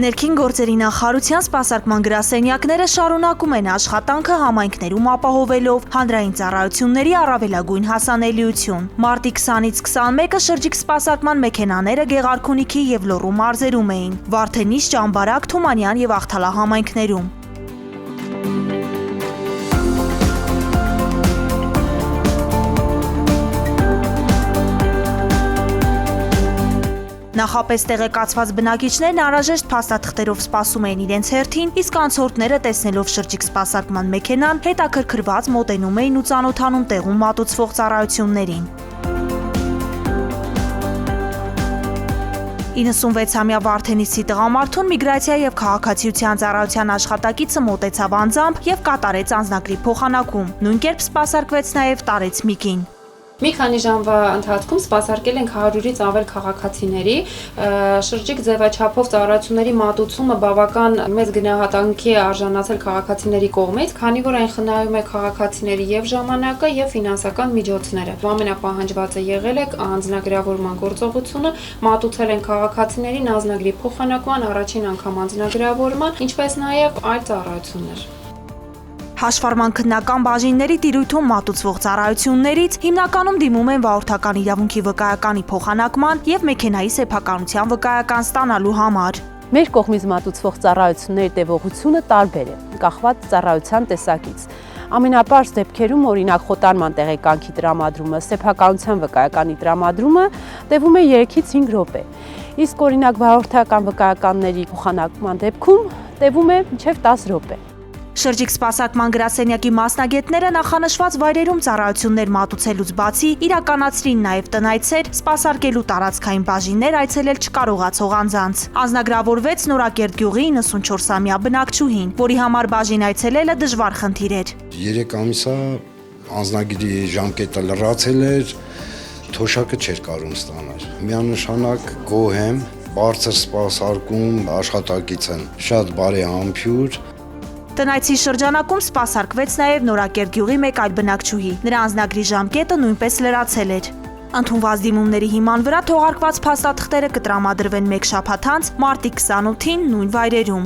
Ներքին գործերի նախարարության սպասարկման գրասենյակները շարունակում են աշխատանքը համայնքներում ապահովելով հանրային ծառայությունների առավելագույն հասանելիություն։ Մարտի 20-ից 21-ը շրջիկ սպասարկման մեքենաները Գեղարքունիքի և Լոռու մարզերում էին, Վարդենիս, Ճամբարակ, Թումանյան և Աղթալա համայնքներում։ Նախապես տեղեկացված բնակիչներն անհրաժեշտ փաստաթղթերով սպասում էին իրենց հերթին, իսկ անցորդները տեսնելով շրջիկ սպասարկման մեքենան հետաքրքրված մոտենում էին ու ծանոթանում տեղում մատուցվող ծառայություններին։ 96-ամյա Վարդենիսի տղամարդուն միգրացիա և քաղաքացիության ծառայության աշխատակիցը մոտեցավ անձամբ և կատարեց անձնագրի փոխանակում։ Նույն կերպ սպասարկվեց նաև Տարեց Միկին։ Մի քանի ժամվա ընթացքում սպասարկել ենք 100-ից ավել քաղաքացիների, շրջիկ ձևաչափով ծառայությունների մատուցումը բավական մեծ գնահատանքի է արժանացել քաղաքացիների կողմից, քանի որ այն խնայում է քաղաքացիների և ժամանակը, և ֆինանսական միջոցները։ Ամենապահանջվածը եղել է անձնագրավորման գործողությունը, մատուցել են քաղաքացիներին անձնագրի փոխանակման, առաջին անգամ անձնագրավորման, ինչպես նաև այլ ծառայություններ։ Հաշվառման քննական բաժինների տիրույթում մատուցվող ծառայություններից հիմնականում դիմում են վարորդական իրավունքի վկայականի փոխանակման և մեքենայի սեփականության վկայական ստանալու համար։ Մեր կողմից մատուցվող ծառայությունների տևողությունը տարբեր է, կախված ծառայության տեսակից։ Ամենապարզ դեպքերում, օրինակ խոտանման տեղեկանքի տրամադրումը, սեփականության վկայականի տրամադրումը տևում է 3-ից 5 րոպե, իսկ օրինակ վարորդական վկայականների փոխանակման դեպքում տևում է մինչև 10 րոպե։ Շրջիկ սպասարկման գրասենյակի մասնագետները նախանշված վայրերում ծառայություններ մատուցելուց բացի իրականացրին նաև տնայցեր, սպասարկելու տարածքային բաժիններ այցելել չկարողացող անձանց։ Անձնագրավորվեց Նորակերտ գյուղի 94-ամյա բնակչուհին, որի համար բաժին այցելելը դժվար խնդիր էր։ 3 ամիս է անձնագրի ժամկետը լրացել էր, թոշակը չէր կարում ստանալ։ Միանշանակ գոհ եմ, բարձր սպասարկում, աշխատակից են շատ բարեհամբույր։ Տնայցի շրջանակում սպասարկվեց նաև Նորակերտ գյուղի մեկ այլ բնակչուհի։ Նրա անձնագրի ժամկետը նույնպես լրացել էր։ Ընդունված դիմումների հիման վրա թողարկված փաստաթղթերը կտրամադրվեն մեկ շաբաթ անց, մարտի 28-ին նույն վայրերում։